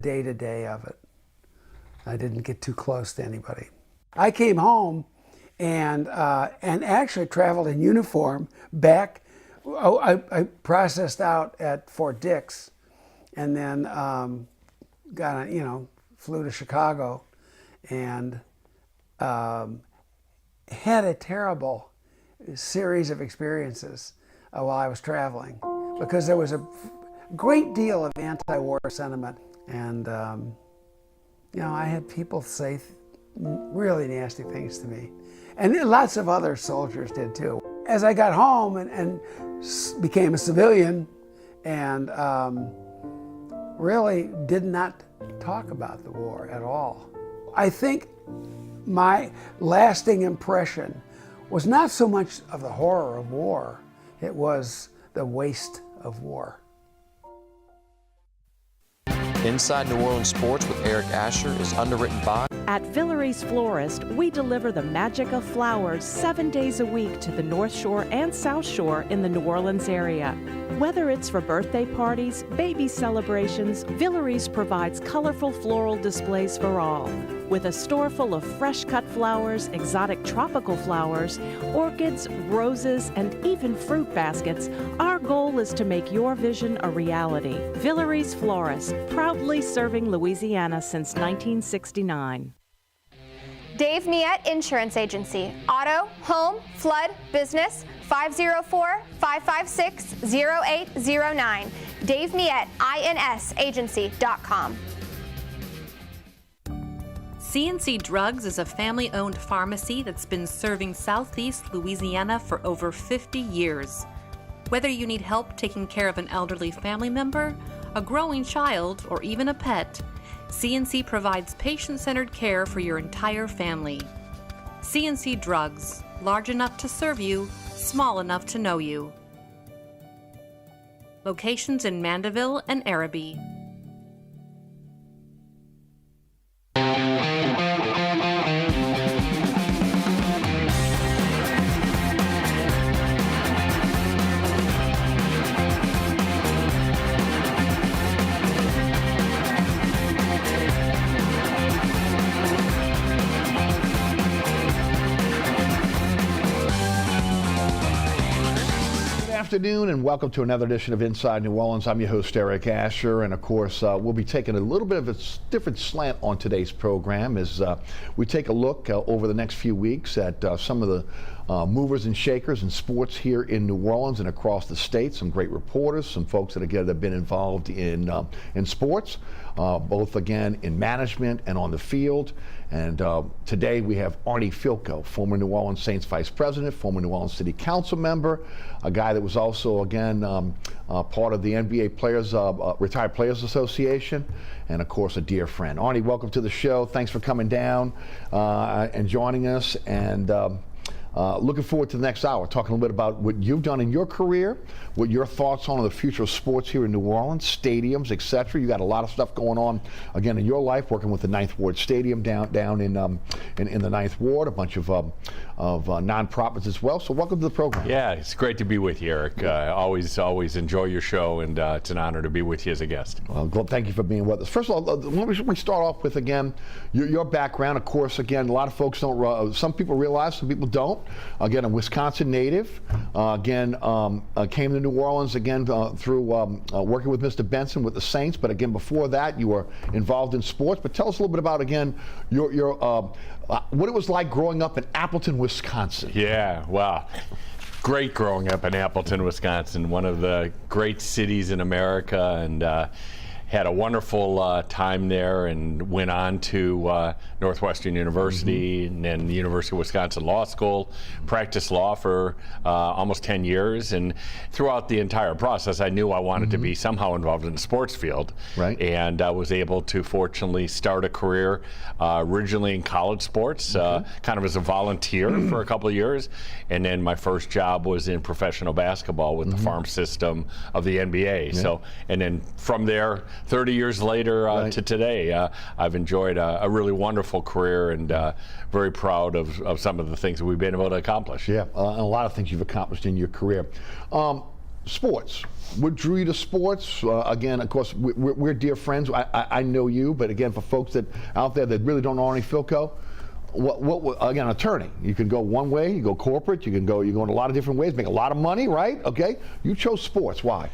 day-to-day of it. I didn't get too close to anybody. I came home and actually traveled in uniform back. I processed out at Fort Dix, and then flew to Chicago, and had a terrible series of experiences while I was traveling, because there was a great deal of anti-war sentiment, and I had people say really nasty things to me, and lots of other soldiers did too. As I got home and became a civilian, and really did not talk about the war at all. I think my lasting impression was not so much of the horror of war, it was the waste of war. Inside New Orleans Sports with Eric Asher is underwritten by... At Villeries Florist, we deliver the magic of flowers 7 days a week to the North Shore and South Shore in the New Orleans area. Whether it's for birthday parties, baby celebrations, Villeries provides colorful floral displays for all. With a store full of fresh-cut flowers, exotic tropical flowers, orchids, roses, and even fruit baskets, our goal is to make your vision a reality. Villeries Florist, proudly serving Louisiana since 1969. Dave Miette Insurance Agency. Auto, home, flood, business, 504-556-0809. Dave Miette, INSagency.com. CNC Drugs is a family-owned pharmacy that's been serving Southeast Louisiana for over 50 years. Whether you need help taking care of an elderly family member, a growing child, or even a pet, CNC provides patient-centered care for your entire family. CNC Drugs, large enough to serve you, small enough to know you. Locations in Mandeville and Araby. Afternoon and welcome to another edition of Inside New Orleans. I'm your host Eric Asher, and of course we'll be taking a little bit of a different slant on today's program as we take a look over the next few weeks at some of the movers and shakers in sports here in New Orleans and across the state. Some great reporters, some folks that have been involved in sports, both again in management and on the field. And today we have Arnie Filko, former New Orleans Saints Vice President, former New Orleans City Council member, a guy that was also again part of the NBA Retired Players Association, and of course a dear friend. Arnie, welcome to the show. Thanks for coming down and joining us, and looking forward to the next hour, talking a little bit about what you've done in your career, what your thoughts on the future of sports here in New Orleans, stadiums, etc. You got a lot of stuff going on, again, in your life, working with the Ninth Ward Stadium down in the Ninth Ward, a bunch of nonprofits as well. So welcome to the program. Yeah, it's great to be with you, Eric. Always enjoy your show, and it's an honor to be with you as a guest. Well, thank you for being with us. First of all, we start off with, again, your background. Of course, again, a lot of folks don't, some people realize, some people don't. Again, a Wisconsin native. Came to New Orleans again through working with Mr. Benson with the Saints. But again, before that, you were involved in sports. But tell us a little bit about, again, your what it was like growing up in Appleton, Wisconsin. Yeah, wow. Great growing up in Appleton, Wisconsin, one of the great cities in America, and had a wonderful time there, and went on to Northwestern University and then the University of Wisconsin Law School, practiced law for almost 10 years. And throughout the entire process, I knew I wanted to be somehow involved in the sports field. Right. And I was able to fortunately start a career originally in college sports, kind of as a volunteer for a couple of years. And then my first job was in professional basketball with the farm system of the NBA. Yeah. So, and then from there, 30 years later to today, I've enjoyed a really wonderful career, and very proud of some of the things that we've been able to accomplish. Yeah, and a lot of things you've accomplished in your career. sports. What drew you to sports? Again, of course, we're dear friends. I know you, but again, for folks that out there that really don't know Arnie Filko, again, attorney. You can go one way, you go corporate, you go in a lot of different ways, make a lot of money, right? Okay, you chose sports. Why?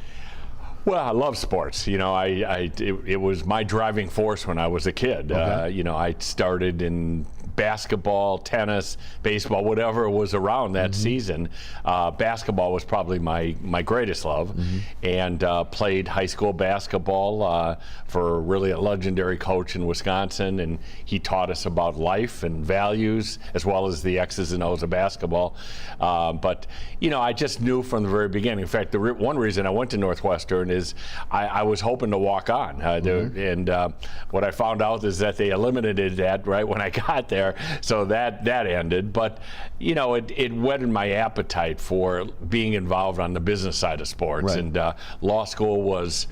Well, I love sports. You know, it was my driving force when I was a kid. Okay. You know, I started in basketball, tennis, baseball, whatever was around that season. Basketball was probably my greatest love, and played high school basketball for really a legendary coach in Wisconsin, and he taught us about life and values as well as the X's and O's of basketball. But you know, I just knew from the very beginning. In fact, one reason I went to Northwestern is I was hoping to walk on, and what I found out is that they eliminated that right when I got there. So that ended, but you know, it whetted my appetite for being involved on the business side of sports. Right. And law school was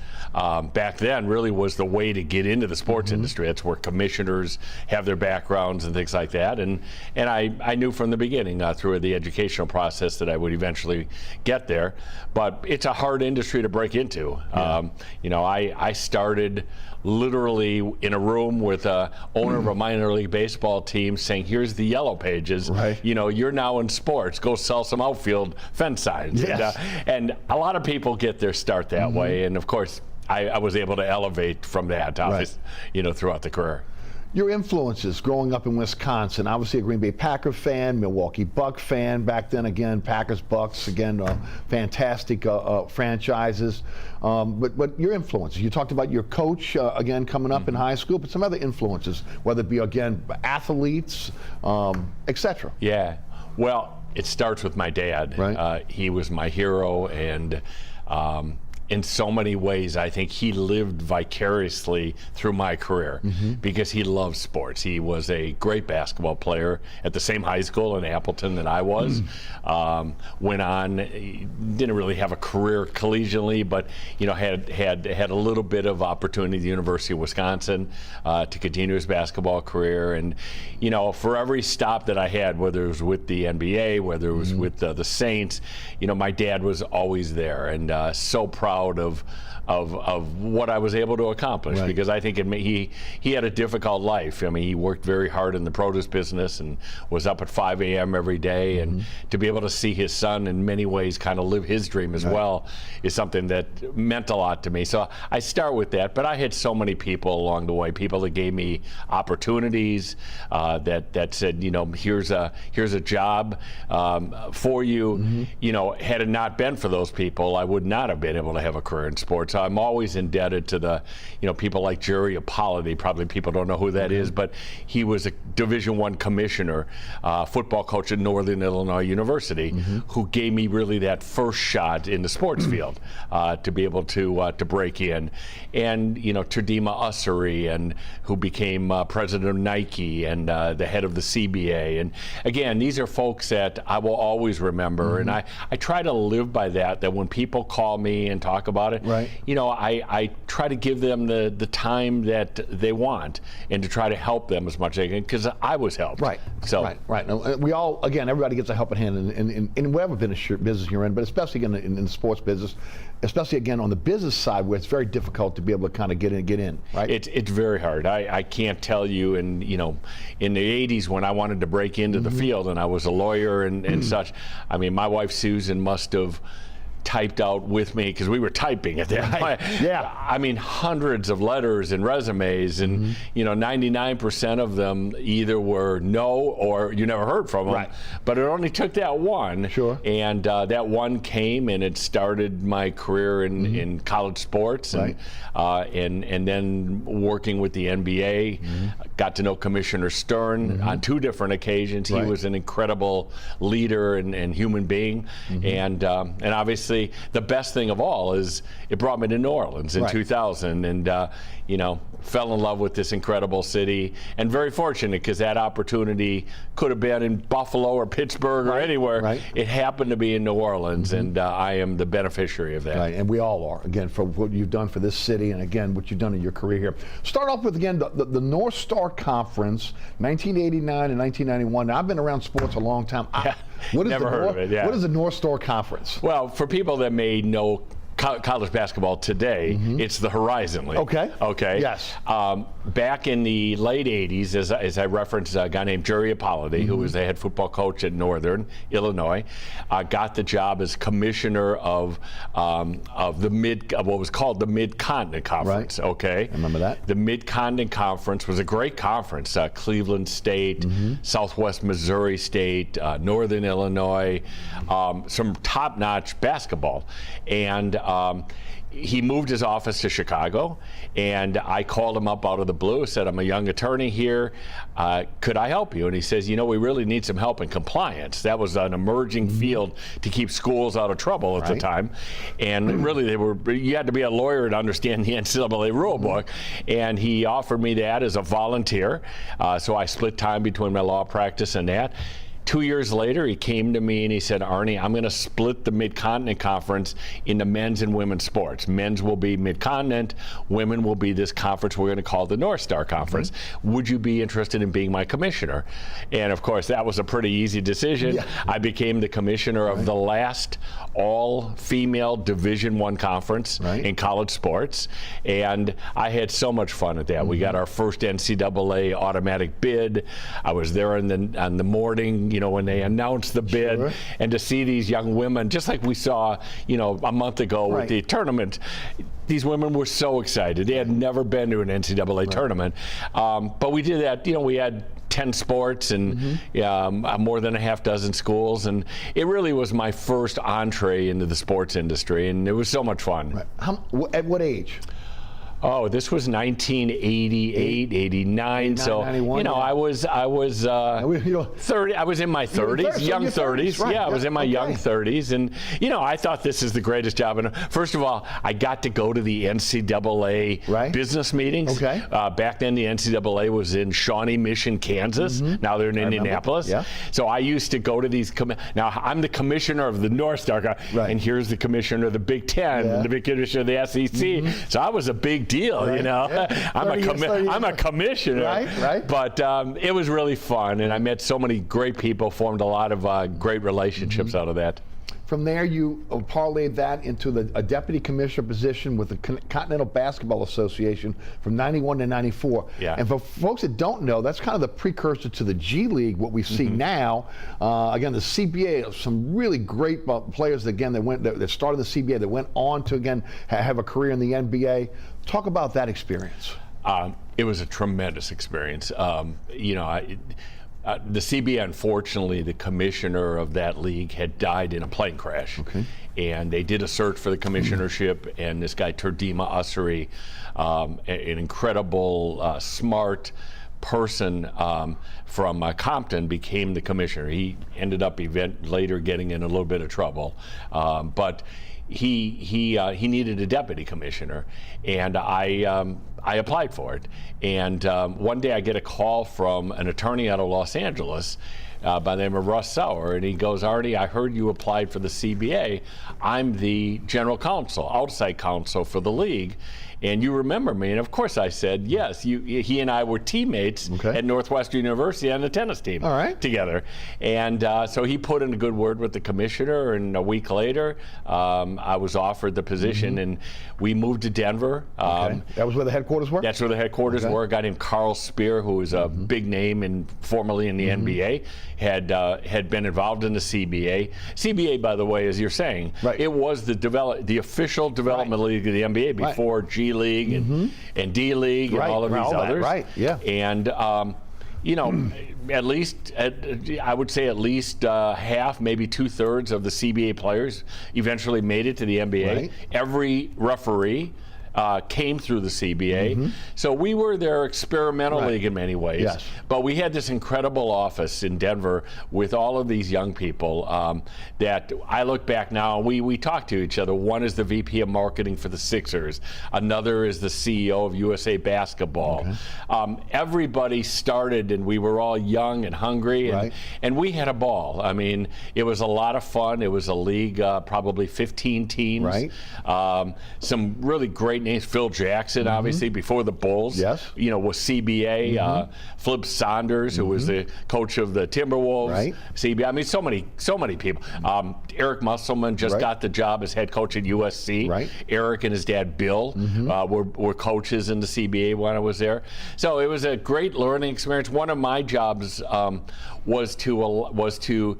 back then really was the way to get into the sports industry. That's where commissioners have their backgrounds and things like that. And I knew from the beginning through the educational process that I would eventually get there. But it's a hard industry to break into. Yeah. You know, I started literally in a room with a owner of a minor league baseball team saying, here's the yellow pages. Right. You know, you're now in sports. Go sell some outfield fence signs. Yes. And a lot of people get their start that way. And of course, I was able to elevate from that, you know, throughout the career. Your influences growing up in Wisconsin, obviously a Green Bay Packer fan, Milwaukee Buck fan, back then again, Packers, Bucks, again, fantastic franchises. But your influences, you talked about your coach, again, coming up in high school, but some other influences, whether it be, again, athletes, etc. Yeah, well, it starts with my dad. Right. He was my hero, and in so many ways, I think he lived vicariously through my career because he loved sports. He was a great basketball player at the same high school in Appleton that I was. Went on, didn't really have a career collegially, but you know, had a little bit of opportunity at the University of Wisconsin to continue his basketball career. And you know, for every stop that I had, whether it was with the NBA, whether it was with the Saints, you know, my dad was always there, and so proud of what I was able to accomplish, because I think he had a difficult life. I mean, he worked very hard in the produce business and was up at 5 a.m. every day, and to be able to see his son in many ways kind of live his dream as well is something that meant a lot to me. So I start with that, but I had so many people along the way, people that gave me opportunities, that said, you know, here's a job for you. You know, had it not been for those people, I would not have been able to have a career in sports. I'm always indebted to the, you know, people like Jerry Apollo. Probably people don't know who that is, but he was a Division I commissioner, football coach at Northern Illinois University, who gave me really that first shot in the sports field to be able to break in. And you know, Terdima Ussery, and who became president of Nike and the head of the CBA. And again, these are folks that I will always remember, and I try to live by that. That when people call me and talk about it, you know, I try to give them the time that they want, and to try to help them as much as they can, because I was helped. So Now, we all, again, everybody gets a helping hand in whatever business you're in, but especially again in the sports business, especially again on the business side where it's very difficult to be able to kind of get in, right? It's very hard. I can't tell you, and you know, in the 80s when I wanted to break into the field and I was a lawyer and such, I mean, my wife Susan must have typed out with me, because we were typing at that point. Yeah. I mean, hundreds of letters and resumes, and you know, 99% of them either were no or you never heard from them. But it only took that one. And that one came, and it started my career in college sports, and then working with the NBA. Got to know Commissioner Stern on 2 different occasions. He was an incredible leader and human being, and obviously the best thing of all is it brought me to New Orleans in 2000, and you know, fell in love with this incredible city, and very fortunate, because that opportunity could have been in Buffalo or Pittsburgh or anywhere. It happened to be in New Orleans, and I am the beneficiary of that. And we all are, again, for what you've done for this city, and again, what you've done in your career here. Start off with, again, the North Star Star Conference, 1989 and 1991. Now, I've been around sports a long time. What is Never heard of it, yeah. What is the North Star Conference? Well, for people that may know college basketball today, it's the Horizon League. Okay. Yes. Back in the late 80s, as I referenced, a guy named Jerry Apolloday, who was the head football coach at Northern Illinois, got the job as commissioner of what was called the Mid-Continent Conference. Right. Okay. I remember that. The Mid-Continent Conference was a great conference. Cleveland State, Southwest Missouri State, Northern Illinois, some top-notch basketball, and he moved his office to Chicago, and I called him up out of the blue, said, I'm a young attorney here, could I help you? And he says, you know, we really need some help in compliance. That was an emerging field to keep schools out of trouble at the time. And really, you had to be a lawyer to understand the NCAA rule book. And he offered me that as a volunteer. So I split time between my law practice and that. 2 years later, he came to me and he said, Arnie, I'm going to split the Mid-Continent Conference into men's and women's sports. Men's will be Mid-Continent, women will be this conference we're going to call the North Star Conference. Would you be interested in being my commissioner? And of course, that was a pretty easy decision. I became the commissioner of the last all-female Division I conference in college sports, and I had so much fun at that. We got our first NCAA automatic bid. I was there on the morning, you know, when they announced the bid, and to see these young women, just like we saw, you know, a month ago with the tournament, these women were so excited. They had never been to an NCAA tournament. But we did that, you know, we had 10 sports and more than a half dozen schools, and it really was my first entree into the sports industry, and it was so much fun. At what age? Oh, this was 1988, 89. So, 91, you know, I was 30. I was in my 30s, young 30s. Right. Yeah, I was in my young 30s, and you know, I thought this is the greatest job. And first of all, I got to go to the NCAA business meetings. Back then, the NCAA was in Shawnee Mission, Kansas. Now they're in Indianapolis. So I used to go to these. Now I'm the commissioner of the North Star, and here's the commissioner of the Big Ten, and the big commissioner of the SEC. So I was a big deal, you know. I'm a commissioner, but it was really fun, and I met so many great people, formed a lot of great relationships out of that. From there, you parlayed that into a deputy commissioner position with the Continental Basketball Association from 91 to 94. And for folks that don't know, that's kind of the precursor to the G League, what we see now. Again, the CBA, some really great players, again, that started the CBA, that went on to, again, have a career in the NBA. Talk about that experience. It was a tremendous experience. You know, the CBA, unfortunately, the commissioner of that league had died in a plane crash. And they did a search for the commissionership, and this guy, Turdima Ussery, an incredible, smart person from Compton, became the commissioner. He ended up later getting in a little bit of trouble. But he needed a deputy commissioner, and I applied for it. And one day I get a call from an attorney out of Los Angeles by the name of Russ Sauer, and he goes, Artie, I heard you applied for the CBA. I'm the general counsel, outside counsel for the league, and you remember me? And of course I said, yes. He and I were teammates at Northwestern University on the tennis team together. And so he put in a good word with the commissioner, and a week later I was offered the position, and we moved to Denver. That was where the headquarters were? That's where the headquarters were. A guy named Carl Spear, who was a big name formerly in the NBA, had been involved in the CBA. CBA, by the way, as you're saying, it was the official development league of the NBA before G League and D League and all of these others. And you know, I would say at least half, maybe 2/3 of the CBA players eventually made it to the NBA. Every referee came through the CBA. So we were their experimental league in many ways. But we had this incredible office in Denver with all of these young people that I look back now, we talk to each other. One is the VP of marketing for the Sixers. Another is the CEO of USA Basketball. Everybody started, and we were all young and hungry, and we had a ball. I mean, it was a lot of fun. It was a league, probably 15 teams. Some really great names. Phil Jackson, obviously, before the Bulls. Yes. You know, was CBA. Flip Saunders, who was the coach of the Timberwolves. Right. CBA. I mean, so many people. Eric Musselman just got the job as head coach at USC. Right. Eric and his dad Bill were coaches in the CBA when I was there. So it was a great learning experience. One of my jobs was to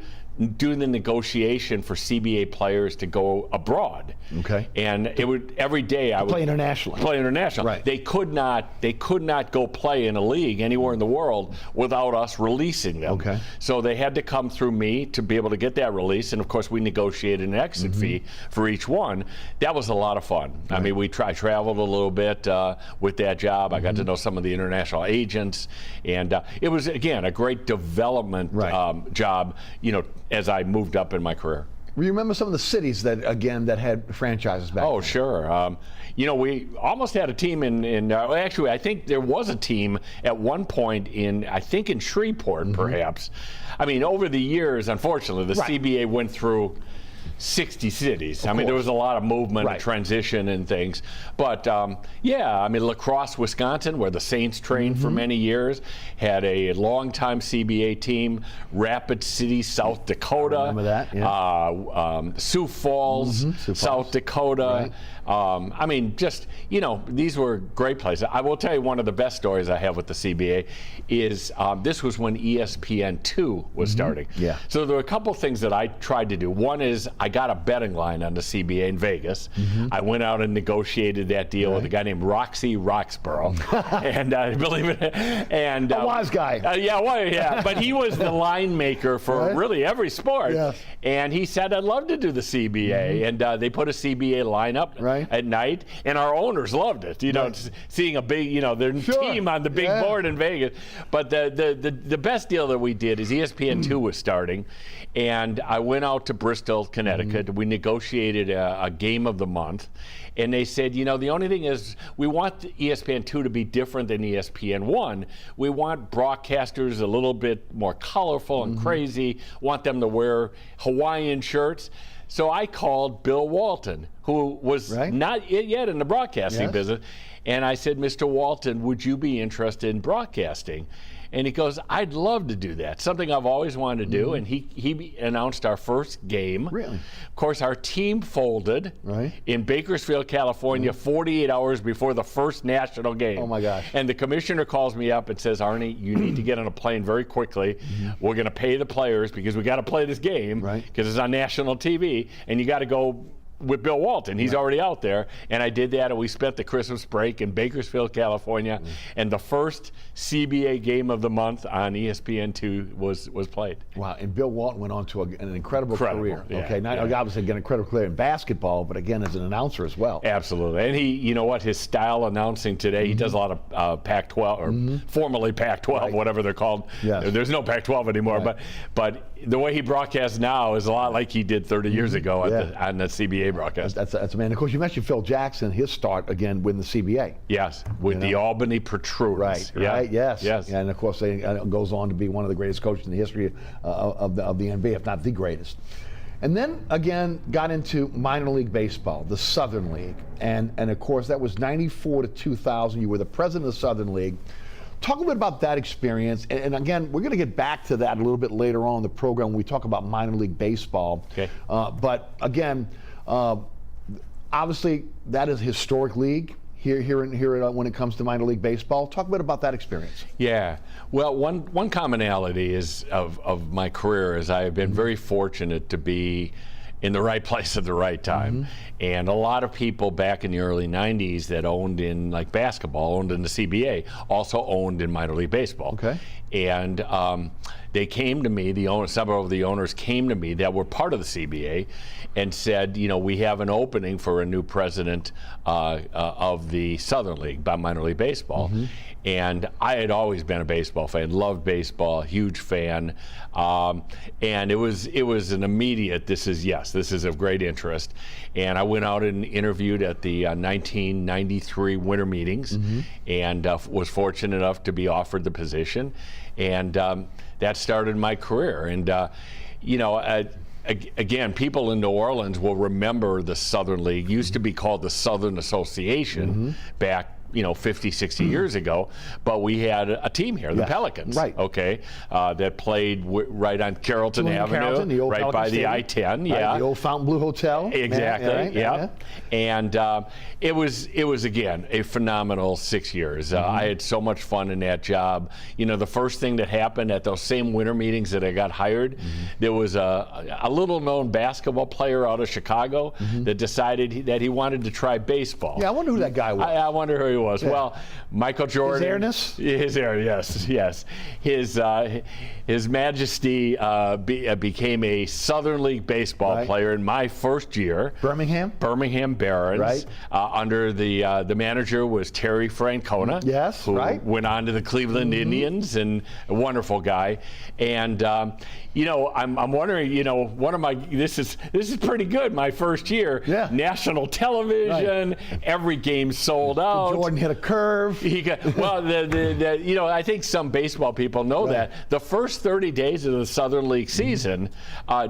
do the negotiation for CBA players to go abroad. Okay. And it would every day I would play internationally. Play international. Right. They could not go play in a league anywhere in the world without us releasing them. Okay. So they had to come through me to be able to get that release, and of course we negotiated an exit fee for each one. That was a lot of fun. Right. I mean, I traveled a little bit with that job. I got to know some of the international agents, and it was again a great development job. You know, as I moved up in my career. You remember some of the cities that had franchises back then? Sure. You know, we almost had a team actually, I think there was a team at one point in Shreveport, perhaps. I mean, over the years, unfortunately, the CBA went through 60 cities. I mean, there was a lot of movement and transition and things. But I mean, La Crosse, Wisconsin, where the Saints trained for many years, had a longtime CBA team. Rapid City, South Dakota. I remember that, yeah. Sioux Falls, South Dakota. Right. I mean, just, you know, these were great places. I will tell you one of the best stories I have with the CBA is this was when ESPN2 was starting. Yeah. So there were a couple things that I tried to do. One is I got a betting line on the CBA in Vegas. I went out and negotiated that deal with a guy named Roxy Roxborough. And believe it, and a wise guy. But he was the line maker for really every sport. Yes. And he said, I'd love to do the CBA. And they put a CBA lineup at night, and our owners loved it. You know, seeing a big, you know, their team on the big board in Vegas. But the best deal that we did is ESPN2 was starting, and I went out to Bristol, Connecticut. We negotiated a game of the month, and they said, you know, the only thing is we want ESPN2 to be different than ESPN1. We want broadcasters a little bit more colorful and crazy, want them to wear Hawaiian shirts. So I called Bill Walton, who was not yet in the broadcasting business, and I said, Mr. Walton, would you be interested in broadcasting? And he goes, I'd love to do that. Something I've always wanted to do. And he announced our first game. Really? Of course, our team folded in Bakersfield, California, 48 hours before the first national game. Oh, my gosh. And the commissioner calls me up and says, Arnie, you need to get on a plane very quickly. We're going to pay the players because we got to play this game because it's on national TV. And you got to go with Bill Walton. He's already out there. And I did that, and we spent the Christmas break in Bakersfield, California. And the first CBA game of the month on ESPN2 was played. Wow, and Bill Walton went on to an incredible career. Yeah, Obviously an incredible career in basketball, but again as an announcer as well. Absolutely. And he, you know what, his style announcing today, he does a lot of Pac-12, or formerly Pac-12, whatever they're called. Yes. There's no Pac-12 anymore, but the way he broadcasts now is a lot like he did 30 years ago on the CBA broadcast. That's amazing. Of course, you mentioned Phil Jackson, his start again with the CBA. Yes, with the Albany Patriots. Yes. And of course, he goes on to be one of the greatest coaches in the history of the NBA, if not the greatest. And then again, got into minor league baseball, the Southern League, and of course that was '94 to 2000. You were the president of the Southern League. Talk a little bit about that experience, and again, we're going to get back to that a little bit later on in the program when we talk about minor league baseball. Okay. But again, obviously that is a historic league here when it comes to minor league baseball. Talk a bit about that experience. Yeah. Well, one commonality is of my career is I have been very fortunate to be in the right place at the right time. And a lot of people back in the early 90s that owned in like basketball, owned in the CBA, also owned in minor league baseball. Okay. And they came to me, several of the owners came to me that were part of the CBA and said, you know, we have an opening for a new president of the Southern League, by minor league baseball. And I had always been a baseball fan, loved baseball, huge fan. And it was an immediate, this is of great interest. And I went out and interviewed at the 1993 winter meetings and was fortunate enough to be offered the position. And that started my career. And, you know, again, people in New Orleans will remember the Southern League. Used to be called the Southern Association back 50, 60 years ago, but we had a team here, the Pelicans, right? Okay, that played right on Carrollton Avenue, the old right Pelican by Stadium. the I-10, Right, yeah, the old Fontainebleau Hotel, exactly, and it was again a phenomenal 6 years. I had so much fun in that job. The first thing that happened at those same winter meetings that I got hired, there was a little-known basketball player out of Chicago that decided that he wanted to try baseball. Yeah, I wonder who that guy was. I wonder who he was. Yeah. Well, Michael Jordan. His air, yes. His Majesty became a Southern League baseball player in my first year. Birmingham Barons. Right. Under the manager was Terry Francona. Yes, who right. went on to the Cleveland Indians, and a wonderful guy. And I'm wondering, one of my this is pretty good. My first year, national television, every game sold out. Jordan hit a curve. I think some baseball people know that the first 30 days of the Southern League season,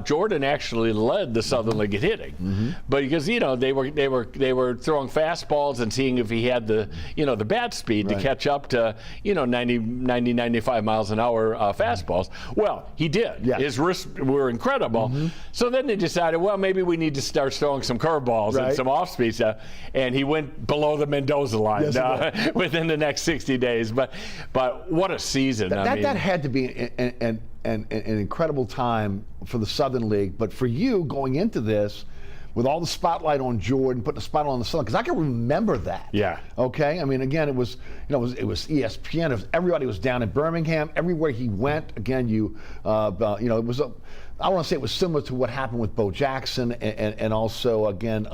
Jordan actually led the Southern League at hitting, but because they were throwing fastballs and seeing if he had the bat speed to catch up to 90, 95 miles an hour fastballs. Well, he did. Yeah. His wrists were incredible. So then they decided, well, maybe we need to start throwing some curveballs and some off-speed stuff, and he went below the Mendoza line within the next 60 days. But what a season! That had to be an incredible time for the Southern League. But for you going into this, with all the spotlight on Jordan, putting the spotlight on the Southern, because I can remember that. Yeah. Okay. I mean, again, it was ESPN. Everybody was down in Birmingham. Everywhere he went, again, it was a. I want to say it was similar to what happened with Bo Jackson and also again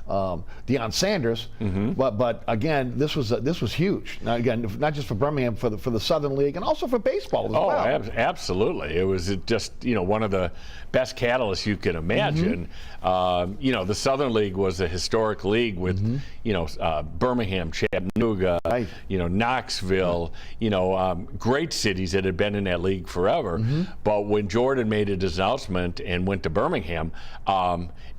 Deion Sanders, but again this was huge. Now again, not just for Birmingham, for the Southern League and also for baseball as well. Absolutely. It was just one of the best catalysts you can imagine. The Southern League was a historic league with Birmingham, Chattanooga, Knoxville, great cities that had been in that league forever. But when Jordan made his announcement and went to Birmingham,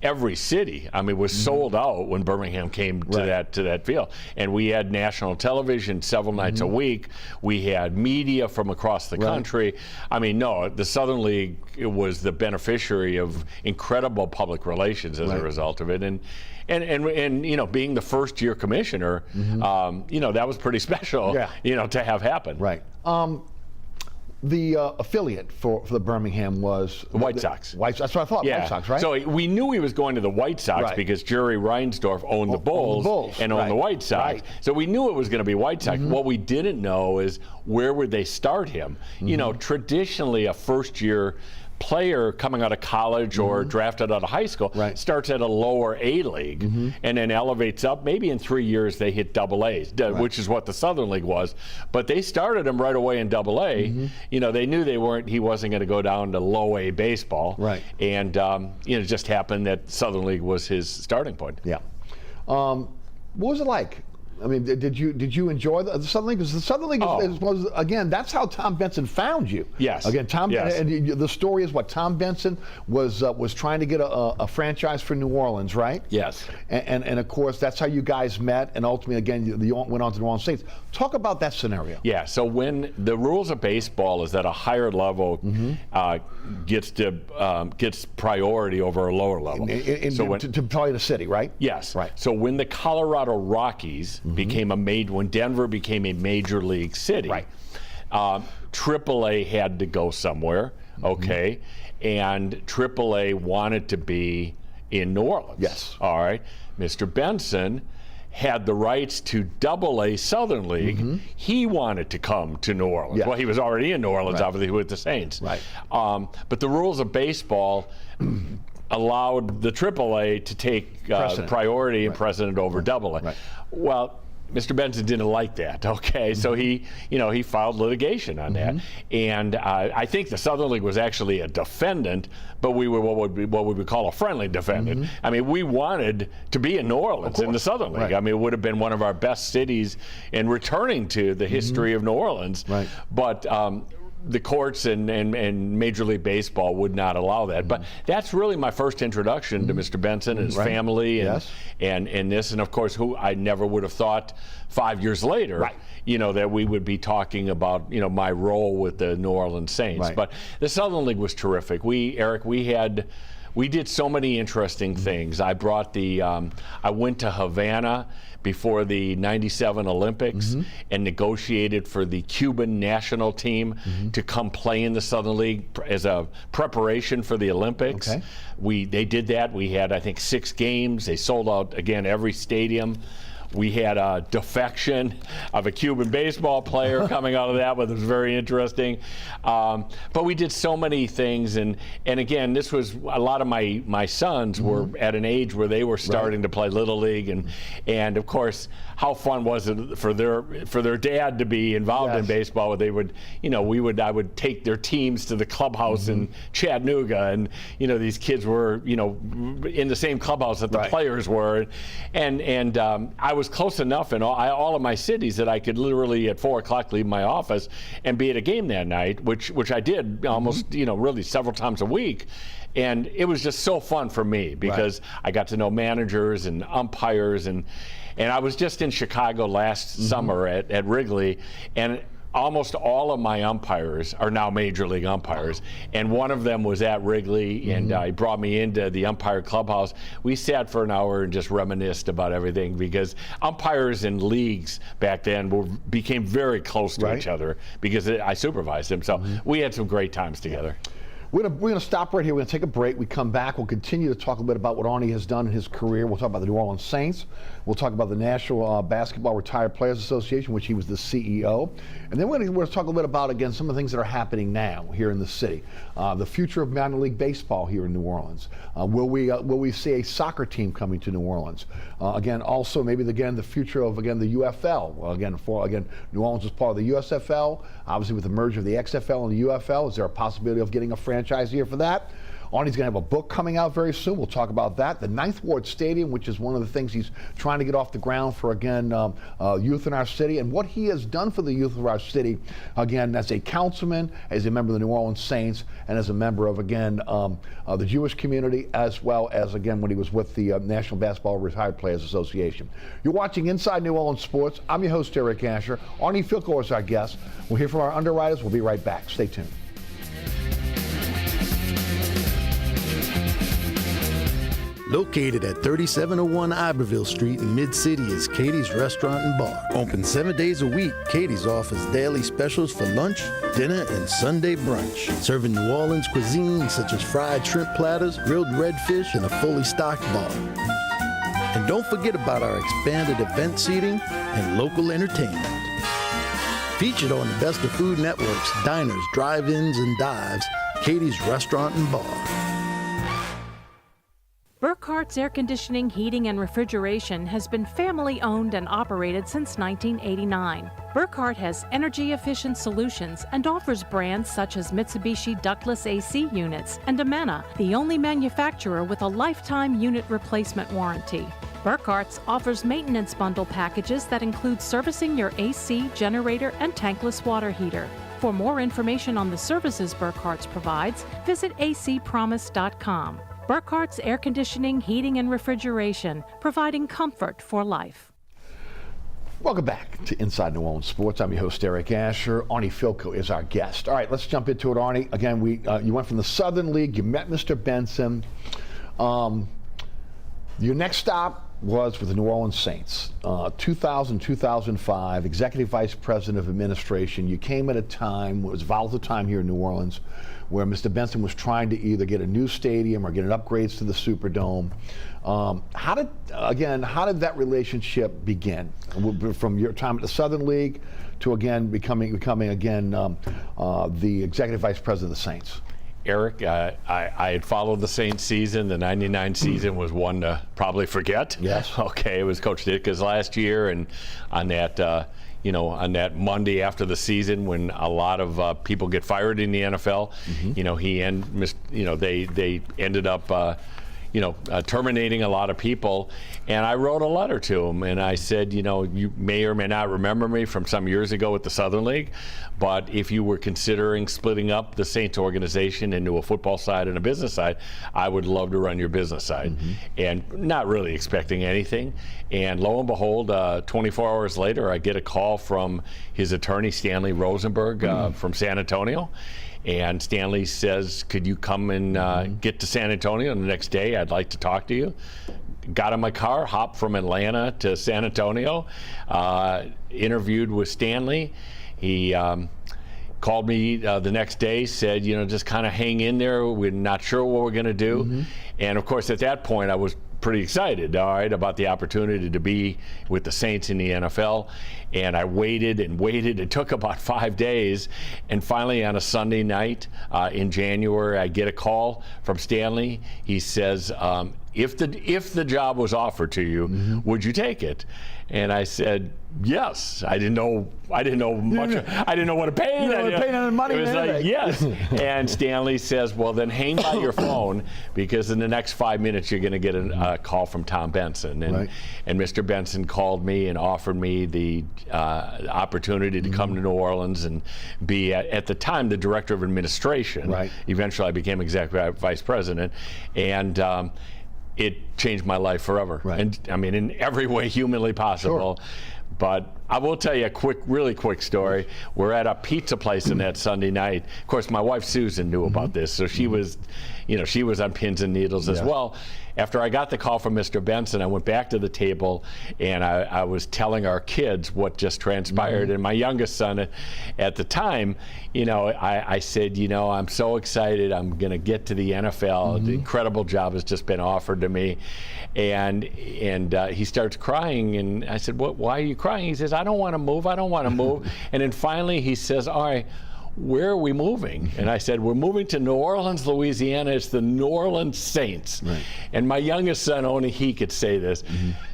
every city, was sold out when Birmingham came to that field. And we had national television several nights a week. We had media from across the country. The Southern League was the beneficiary of incredible public relations as a result of it. And being the first year commissioner, that was pretty special, to have happen. Right. The affiliate for the Birmingham was the White Sox. That's what I thought. Yeah. White Sox, right? So we knew he was going to the White Sox because Jerry Reinsdorf owned the Bulls and owned the White Sox. Right. So we knew it was going to be White Sox. What we didn't know is where would they start him. Traditionally a first-year player coming out of college or drafted out of high school starts at a lower A league and then elevates up. Maybe in 3 years they hit AA, which is what the Southern League was. But they started him right away in AA. They knew he wasn't going to go down to low A baseball. Right. And it just happened that Southern League was his starting point. Yeah. What was it like? Did you enjoy the Southern League? Because the Southern League was again, that's how Tom Benson found you. Yes. Again, and the story is what Tom Benson was trying to get a franchise for New Orleans, right? Yes. And of course, that's how you guys met, and ultimately, again, you went on to New Orleans Saints. Talk about that scenario. Yeah. So when the rules of baseball is that a higher level gets priority over a lower level. To play the city, right? Yes. Right. So when the Colorado Rockies when Denver became a major league city, AAA had to go somewhere, and AAA wanted to be in New Orleans. Yes. All right. Mr. Benson had the rights to AA Southern League. He wanted to come to New Orleans. Well, he was already in New Orleans, obviously, with the Saints. Right. But the rules of baseball allowed the AAA to take priority and precedent over AA. Right. Well, Mr. Benson didn't like that. So he filed litigation on that, and I think the Southern League was actually a defendant, but we were what we would call a friendly defendant. We wanted to be in New Orleans in the Southern League. It would have been one of our best cities in returning to the history of New Orleans. Right. But the courts and Major League Baseball would not allow that. But that's really my first introduction to Mr. Benson and his family and this. And of course, who I never would have thought 5 years later, you know, that we would be talking about, you know, my role with the New Orleans Saints. But the Southern League was terrific. Eric, we did so many interesting things. I brought I went to Havana before the '97 Olympics and negotiated for the Cuban national team to come play in the Southern League as a preparation for the Olympics. They did that. We had, I think, 6 games. They sold out, again, every stadium. We had a defection of a Cuban baseball player coming out of that, which was very interesting. But we did so many things, and again, this was a lot of my sons were at an age where they were starting to play Little League, and of course, how fun was it for their dad to be involved in baseball? They would, you know, I would take their teams to the clubhouse in Chattanooga, and you know, these kids were, you know, in the same clubhouse that the players were, and I was close enough in all of my cities that I could literally at 4 o'clock leave my office and be at a game that night, which I did almost, you know, really several times a week. And it was just so fun for me because I got to know managers and umpires, and I was just in Chicago last summer at Wrigley, and almost all of my umpires are now Major League umpires, and one of them was at Wrigley, and he brought me into the umpire clubhouse. We sat for an hour and just reminisced about everything, because umpires in leagues back then became very close to each other because I supervised them. So we had some great times together. We're gonna stop right here. We're gonna take a break. We come back. We'll continue to talk a bit about what Arnie has done in his career. We'll talk about the New Orleans Saints. We'll talk about the National Basketball Retired Players Association, which he was the CEO. And then we're gonna talk a little bit about, again, some of the things that are happening now here in the city. The future of minor league baseball here in New Orleans. Will we see a soccer team coming to New Orleans? Again, also maybe the future of the UFL. New Orleans is part of the USFL. Obviously, with the merger of the XFL and the UFL, is there a possibility of getting a franchise here for that? Arnie's going to have a book coming out very soon. We'll talk about that. The Ninth Ward Stadium, which is one of the things he's trying to get off the ground for, again, youth in our city, and what he has done for the youth of our city, again, as a councilman, as a member of the New Orleans Saints, and as a member of, again, the Jewish community, as well as, again, when he was with the National Basketball Retired Players Association. You're watching Inside New Orleans Sports. I'm your host, Eric Asher. Arnie Filko is our guest. We'll hear from our underwriters. We'll be right back. Stay tuned. Located at 3701 Iberville Street in Mid-City is Katie's Restaurant and Bar. Open 7 days a week, Katie's offers daily specials for lunch, dinner, and Sunday brunch. Serving New Orleans cuisine such as fried shrimp platters, grilled redfish, and a fully stocked bar. And don't forget about our expanded event seating and local entertainment. Featured on the Best of Food Network's diners, drive-ins, and dives, Katie's Restaurant and Bar. Burkhart's Air Conditioning, Heating, and Refrigeration has been family-owned and operated since 1989. Burkhart has energy-efficient solutions and offers brands such as Mitsubishi ductless AC units and Amana, the only manufacturer with a lifetime unit replacement warranty. Burkhart's offers maintenance bundle packages that include servicing your AC, generator, and tankless water heater. For more information on the services Burkhart's provides, visit acpromise.com. Burkhart's Air Conditioning, Heating, and Refrigeration, providing comfort for life. Welcome back to Inside New Orleans Sports. I'm your host, Eric Asher. Arnie Filko is our guest. All right, let's jump into it, Arnie. Again, you went from the Southern League. You met Mr. Benson. Your next stop was with the New Orleans Saints. 2000-2005, Executive Vice President of Administration. You came at a time, it was a volatile time here in New Orleans, where Mr. Benson was trying to either get a new stadium or get an upgrades to the Superdome. How did that relationship begin? From your time at the Southern League to again becoming the Executive Vice President of the Saints? Eric, I had followed the Saints season. The '99 season was one to probably forget. Yes. Okay, it was Coach Ditka's last year, and on that, on that Monday after the season, when a lot of people get fired in the NFL, they ended up, terminating a lot of people. And I wrote a letter to him, and I said, you may or may not remember me from some years ago with the Southern League, but if you were considering splitting up the Saints organization into a football side and a business side, I would love to run your business side. And not really expecting anything. And lo and behold, 24 hours later, I get a call from his attorney, Stanley Rosenberg, from San Antonio. And Stanley says, could you come and get to San Antonio the next day? I'd like to talk to you. Got in my car, hopped from Atlanta to San Antonio, interviewed with Stanley. He called me the next day, said, just kind of hang in there. We're not sure what we're going to do. And of course, at that point, I was pretty excited, about the opportunity to be with the Saints in the NFL. And I waited and waited. It took about 5 days. And finally, on a Sunday night in January, I get a call from Stanley. He says, if the job was offered to you, would you take it? And I said, yes. I didn't know much. I didn't know what to pay. You didn't know what to pay any money. It was like, yes. And Stanley says, well, then hang by your phone, because in the next 5 minutes you're going to get a call from Tom Benson. And Mr. Benson called me and offered me the opportunity to come to New Orleans and be, at the time, the director of administration. Eventually I became executive vice president. And it changed my life forever. And I mean, in every way humanly possible. But I will tell you a really quick story. We're at a pizza place on that Sunday night. Of course, my wife Susan knew about this, so she was, she was on pins and needles as well. After I got the call from Mr. Benson, I went back to the table and I was telling our kids what just transpired. And my youngest son, at the time, I said, I'm so excited. I'm going to get to the NFL. The incredible job has just been offered to me. And he starts crying, and I said, why are you crying? He says, I don't want to move. I don't want to move. And then finally he says, all right, where are we moving? And I said, we're moving to New Orleans, Louisiana. It's the New Orleans Saints. And my youngest son, only he could say this,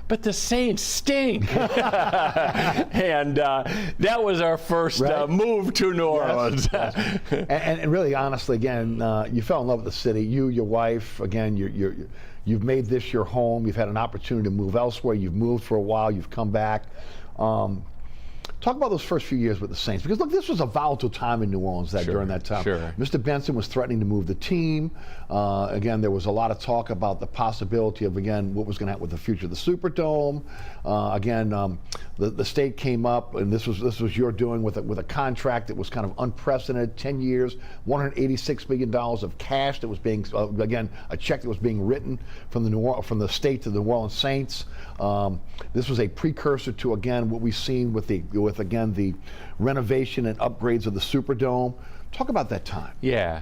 but the Saints stink. And that was our first move to New Orleans. And really, honestly, again, you fell in love with the city. You, your wife, again, you've made this your home. You've had an opportunity to move elsewhere. You've moved for a while. You've come back. Talk about those first few years with the Saints, because look, this was a volatile time in New Orleans during that time. Mr. Benson was threatening to move the team. Again, there was a lot of talk about the possibility of, again, what was going to happen with the future of the Superdome. The state came up, and this was your doing with a contract that was kind of unprecedented. 10 years, $186 million of cash that was being, again, a check that was being written from the state to the New Orleans Saints. This was a precursor to, again, what we've seen with the renovation and upgrades of the Superdome. Talk about that time. Yeah.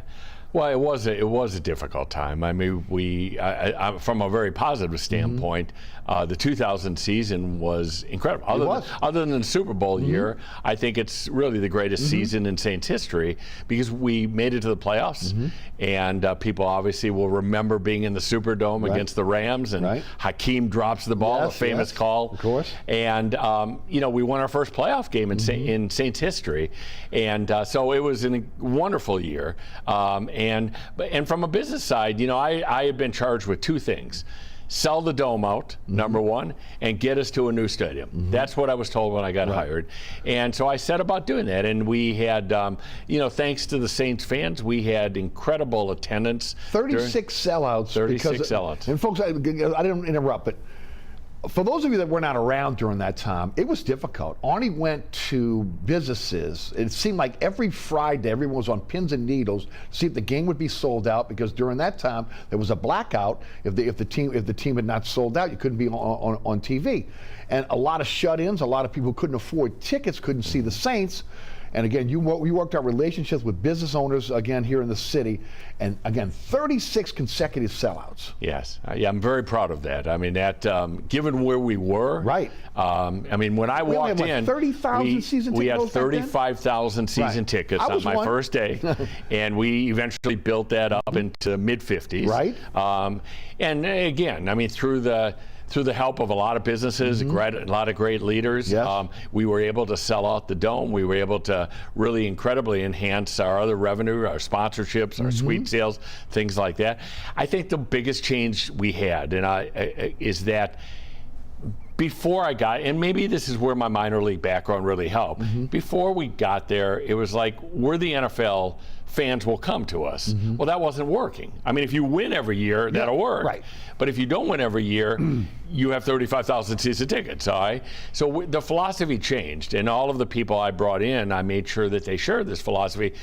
Well, it was a difficult time. I mean, from a very positive standpoint, the 2000 season was incredible. Other than the Super Bowl year, I think it's really the greatest season in Saints history, because we made it to the playoffs, and people obviously will remember being in the Superdome against the Rams, and Hakeem drops the ball, a famous call. Of course. And we won our first playoff game in Saints history, and so it was a wonderful year. And from a business side, I had been charged with two things: sell the dome out, number one, and get us to a new stadium. That's what I was told when I got hired. And so I set about doing that. And we had, thanks to the Saints fans, we had incredible attendance. 36 sellouts. 36 sellouts. And folks, I didn't interrupt, but for those of you that were not around during that time, it was difficult. Arnie went to businesses. It seemed like every Friday, everyone was on pins and needles to see if the game would be sold out, because during that time there was a blackout. If the team had not sold out, you couldn't be on TV. And a lot of shut-ins, a lot of people who couldn't afford tickets couldn't see the Saints. And again, you worked out relationships with business owners, again, here in the city. And again, 36 consecutive sellouts. Yes. I'm very proud of that. I mean, that, given where we were. I mean, when I walked in, 30,000 season tickets. We had 35,000 season tickets on my first day. And we eventually built that up into mid-50s. And again, I mean, through through the help of a lot of businesses, a lot of great leaders, Yes. we were able to sell out the Dome. We were able to really incredibly enhance our other revenue, our sponsorships, our suite sales, things like that. I think the biggest change we had is that before I got, and maybe this is where my minor league background really helped, before we got there, it was like, we're the NFL, fans will come to us. Well, that wasn't working. I mean, if you win every year, that'll work. Right. But if you don't win every year, you have 35,000 season tickets. So the philosophy changed, and all of the people I brought in, I made sure that they shared this philosophy.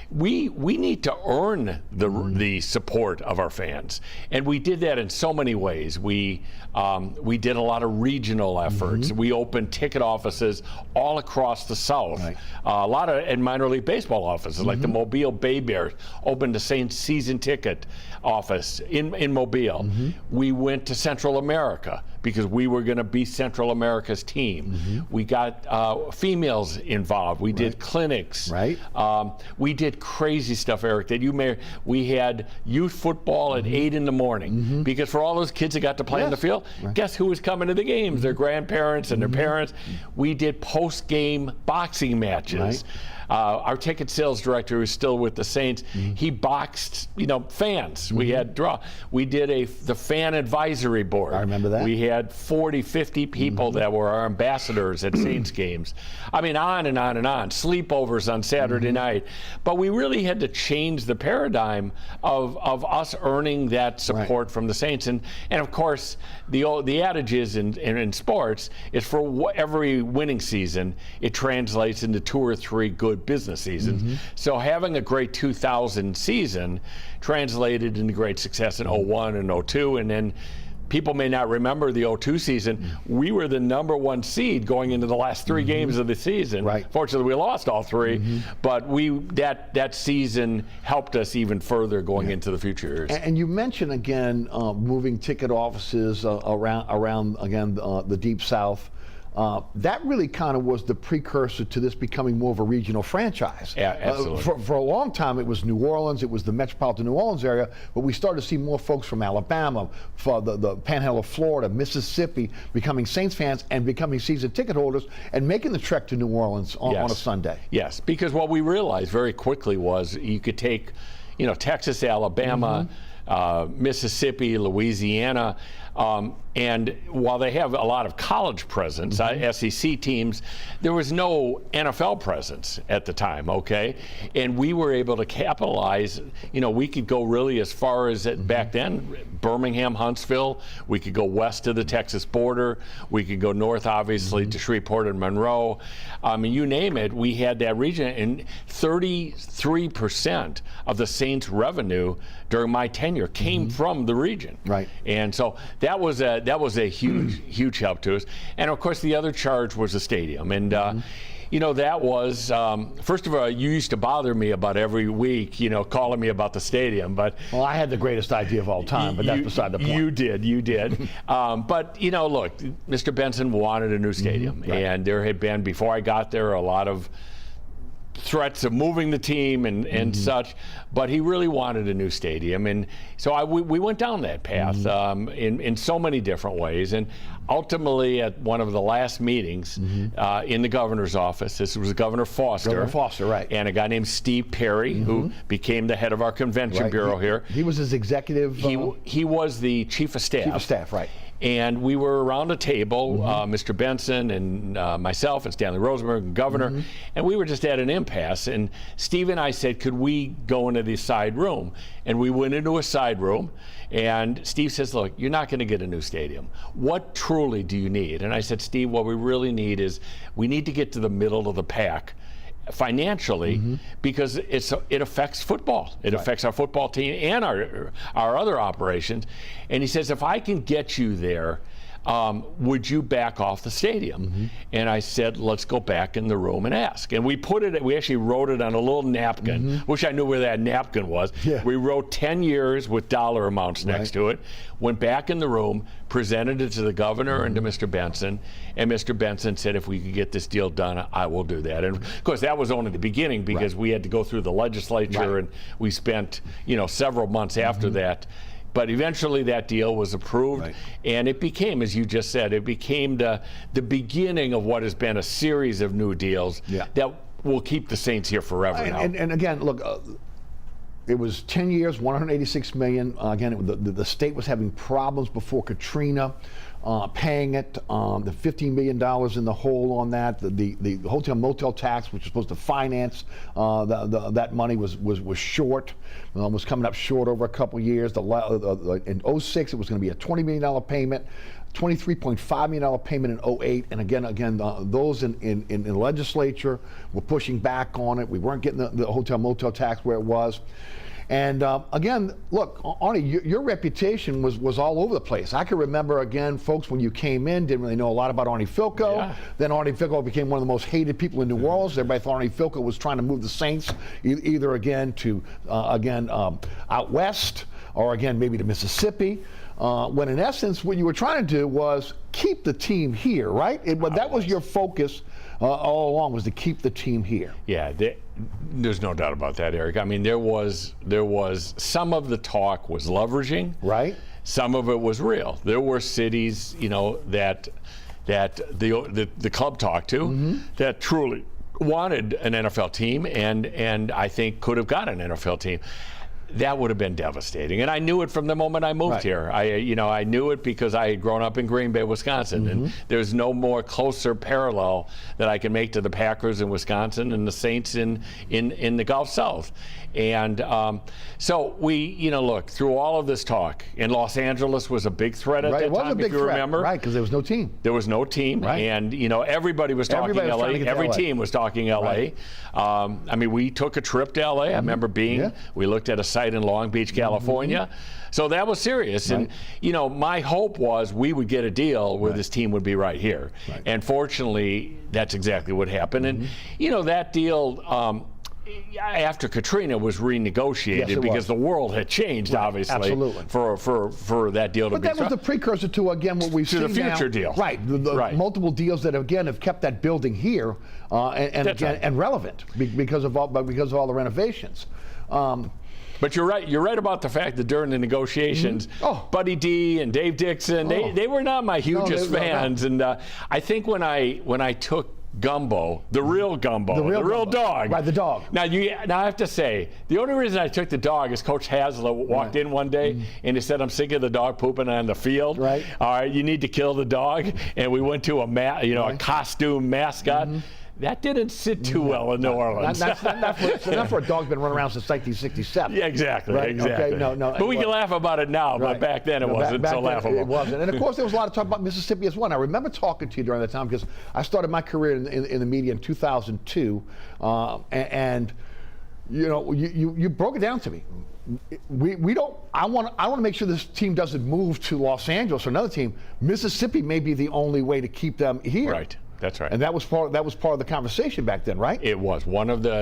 We need to earn the support of our fans, and we did that in so many ways. We did a lot of regional efforts. We opened ticket offices all across the South. Right. A lot of and minor league baseball offices, like the Mobile Bay Bears, opened a season ticket office in Mobile. We went to Central America because we were going to be Central America's team. We got females involved. We did clinics. Right. We did crazy stuff, Eric, that we had youth football at 8 in the morning because for all those kids that got to play in the field, guess who was coming to the games? Their grandparents and their parents. We did post-game boxing matches. Right. Our ticket sales director, who's still with the Saints, he boxed, fans. We had We did the fan advisory board. I remember that. We had 40, 50 people that were our ambassadors at Saints games. I mean, on and on and on. Sleepovers on Saturday night. But we really had to change the paradigm of us earning that support from the Saints. And of course, the adage is in sports is for every winning season, it translates into 2 or 3 good business seasons. So having a great 2000 season translated into great success in 01 and 02, and then people may not remember the 02 season. We were the #1 seed going into the last 3 games of the season. Right. Fortunately, we lost all 3, but that season helped us even further going into the future years. And you mentioned again moving ticket offices around again the Deep South. That really kind of was the precursor to this becoming more of a regional franchise. Yeah, absolutely. For a long time, it was New Orleans, it was the metropolitan New Orleans area, but we started to see more folks from Alabama, for the Panhandle of Florida, Mississippi, becoming Saints fans and becoming season ticket holders and making the trek to New Orleans on a Sunday. Yes, because what we realized very quickly was you could take, Texas, Alabama, Mississippi, Louisiana, and while they have a lot of college presence, SEC teams, there was no NFL presence at the time, okay? And we were able to capitalize, we could go really as far as back then, Birmingham, Huntsville, we could go west to the Texas border, we could go north, obviously, to Shreveport and Monroe. You name it, we had that region, and 33% of the Saints' revenue during my tenure came from the region. Right. And so that was a huge help to us. And of course, the other charge was the stadium. And that was first of all, you used to bother me about every week, calling me about the stadium. But I had the greatest idea of all time, but that's beside the point. You did. But look, Mr. Benson wanted a new stadium, and there had been before I got there a lot of threats of moving the team and such, but he really wanted a new stadium, and so we went down that path in so many different ways, and ultimately at one of the last meetings in the governor's office, this was Governor Foster, right, and a guy named Steve Perry, who became the head of our convention bureau here. He was his executive. He was the chief of staff. Chief of staff, right. And we were around a table, Mr. Benson and myself and Stanley Rosenberg, and Governor, and we were just at an impasse. And Steve and I said, could we go into the side room? And we went into a side room, and Steve says, look, you're not going to get a new stadium. What truly do you need? And I said, Steve, what we really need is we need to get to the middle of the pack financially, because it affects football. It affects our football team and our other operations. And he says, if I can get you there, would you back off the stadium? And I said, let's go back in the room and ask. And we actually wrote it on a little napkin. Wish I knew where that napkin was. Yeah. We wrote 10 years with dollar amounts next to it, went back in the room, presented it to the governor and to Mr. Benson, and Mr. Benson said, if we could get this deal done, I will do that. And of course, that was only the beginning, because we had to go through the legislature, and we spent, several months after that. But eventually that deal was approved, Right. and it became, as you just said, it became the beginning of what has been a series of new deals that will keep the Saints here forever now. And again, look, it was 10 years, $186 million. Again, the state was having problems before Katrina, paying it. The $15 million in the hole on that. The hotel motel tax, which was supposed to finance that money, was short. Was coming up short over a couple years. In 06, it was going to be a $20 million payment. $23.5 million payment in 08, and again, those in the legislature were pushing back on it. We weren't getting the hotel motel tax where it was. And again, look, Arnie, your reputation was all over the place. I can remember, again, folks, when you came in, didn't really know a lot about Arnie Filko. Yeah. Then Arnie Filko became one of the most hated people in New Orleans. Everybody thought Arnie Filko was trying to move the Saints either again to out west, or again maybe to Mississippi. When in essence, what you were trying to do was keep the team here, right? That was your focus all along, was to keep the team here. Yeah, there's no doubt about that, Eric. I mean, there was some of the talk was leveraging, right? Some of it was real. There were cities, that the club talked to that truly wanted an NFL team, and I think could have got an NFL team. That would have been devastating, and I knew it from the moment I moved here. I knew it because I had grown up in Green Bay, Wisconsin, and there's no more closer parallel that I can make to the Packers in Wisconsin and the Saints in the Gulf South. And so we, look, through all of this talk, and Los Angeles was a big threat at that time, if you remember. Right, because there was no team. There was no team, and everybody was talking LA. Every team was talking LA. Right. I mean, we took a trip to LA. I remember we looked at a site in Long Beach, California. So that was serious. And, my hope was we would get a deal where this team would be right here. Right. And fortunately, that's exactly what happened. And, that deal, after Katrina was renegotiated because the world had changed, obviously, for that deal to be. But that was the precursor to, again, what we've seen now. To the future deal. Right. The multiple deals that, again, have kept that building here and relevant because of all the renovations. But you're right. You're right about the fact that during the negotiations, Buddy D and Dave Dixon, they were not my hugest fans. And I think when I took Gumbo, the real Gumbo, the real dog. Right, the dog. Now I have to say, the only reason I took the dog is Coach Haslett walked in one day and he said, "I'm sick of the dog pooping on the field. Right. All right, you need to kill the dog." And we went to a costume mascot. That didn't sit too well in New Orleans. Not for a dog's been running around since 1967. Yeah, exactly. Right? Exactly. Okay, no. But we can laugh about it now, but back then it wasn't so laughable. It wasn't. And of course, there was a lot of talk about Mississippi as well. And I remember talking to you during that time because I started my career in the media in 2002, and you broke it down to me. I want to make sure this team doesn't move to Los Angeles or another team. Mississippi may be the only way to keep them here. Right. That's right. And that was part of the conversation back then, right? It was one of the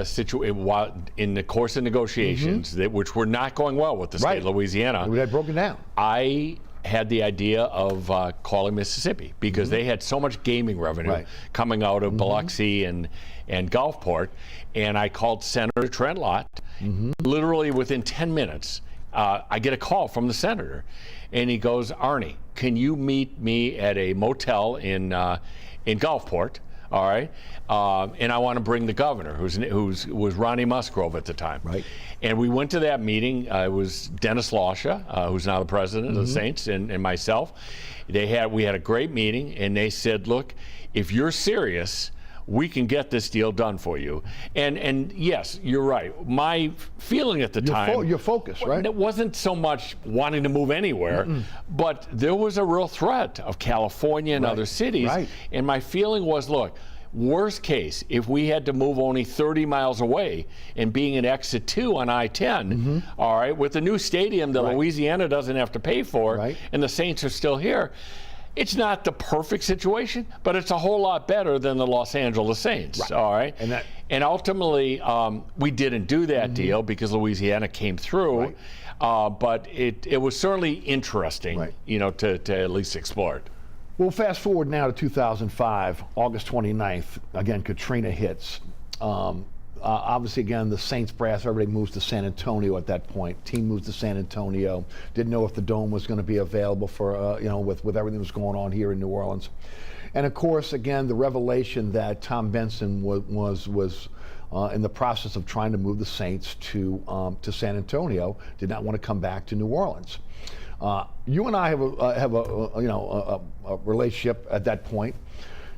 in the course of negotiations which were not going well with the state of Louisiana. We had broken down. I had the idea of calling Mississippi because they had so much gaming revenue coming out of Biloxi and Gulfport, and I called Senator Trent Lott. Literally within 10 minutes, I get a call from the senator, and he goes, "Arnie, can you meet me at a motel in Gulfport, all right? And I want to bring the governor, who was Ronnie Musgrove at the time." Right. And we went to that meeting. It was Dennis Lauscha, who's now the president of the Saints, and myself. We had a great meeting, and they said, "Look, if you're serious, we can get this deal done for you." And yes, you're right. My feeling at the time, your focus, right? It wasn't so much wanting to move anywhere, but there was a real threat of California and other cities. Right. And my feeling was, look, worst case, if we had to move only 30 miles away and being an exit 2 on I-10, all right, with a new stadium that Louisiana doesn't have to pay for, and the Saints are still here, it's not the perfect situation, but it's a whole lot better than the Los Angeles Saints, all right? And ultimately, we didn't do that deal because Louisiana came through, but it was certainly interesting, to at least explore it. Well, fast forward now to 2005, August 29th. Again, Katrina hits. obviously, again, the Saints brass, everybody moves to San Antonio at that point. Team moves to San Antonio. Didn't know if the Dome was going to be available for, with everything that was going on here in New Orleans. And of course, again, the revelation that Tom Benson was in the process of trying to move the Saints to San Antonio, did not want to come back to New Orleans. You and I have a relationship at that point.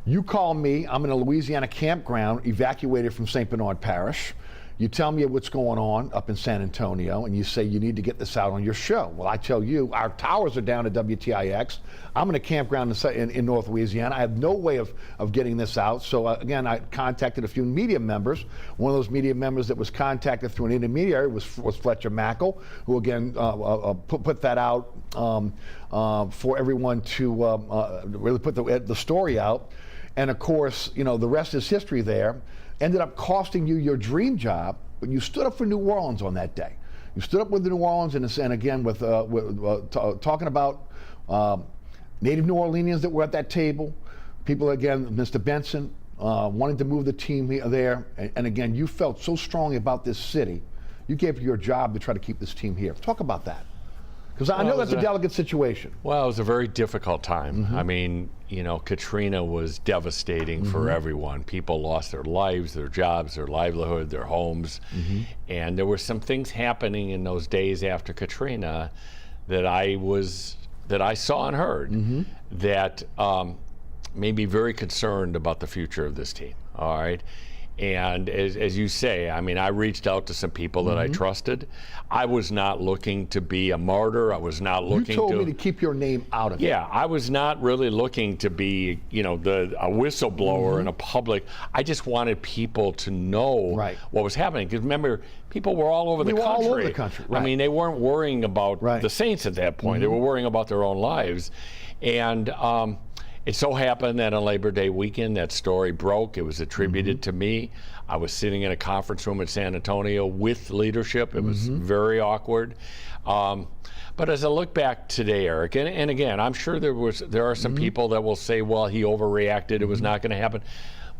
You call me, I'm in a Louisiana campground, evacuated from St. Bernard Parish. You tell me what's going on up in San Antonio, and you say you need to get this out on your show. Well, I tell you, our towers are down at WTIX. I'm in a campground in North Louisiana. I have no way of getting this out. So again, I contacted a few media members. One of those media members that was contacted through an intermediary was Fletcher Mackel, who again put that out for everyone to really put the story out. And of course, the rest is history there. Ended up costing you your dream job, but you stood up for New Orleans on that day. You stood up with the New Orleans, and again, with talking about native New Orleanians that were at that table, people, again, Mr. Benson, wanting to move the team there. And again, you felt so strongly about this city, you gave your job to try to keep this team here. Talk about that. Because I know that's a delicate situation. Well, it was a very difficult time. I mean, Katrina was devastating for everyone. People lost their lives, their jobs, their livelihood, their homes. And there were some things happening in those days after Katrina that I saw and heard that made me very concerned about the future of this team. All right. And as you say, I mean, I reached out to some people that I trusted. I was not looking to be a martyr. I was not looking to... You told me to keep your name out of it. Yeah, I was not really looking to be, a whistleblower in a public. I just wanted people to know what was happening. Because remember, people were all over the country. All over the country, right. I mean, they weren't worrying about the Saints at that point. They were worrying about their own lives. And... it so happened that on Labor Day weekend, that story broke. It was attributed to me. I was sitting in a conference room in San Antonio with leadership. It was very awkward. But as I look back today, Eric, and again, I'm sure there are some people that will say, well, he overreacted. It was not going to happen.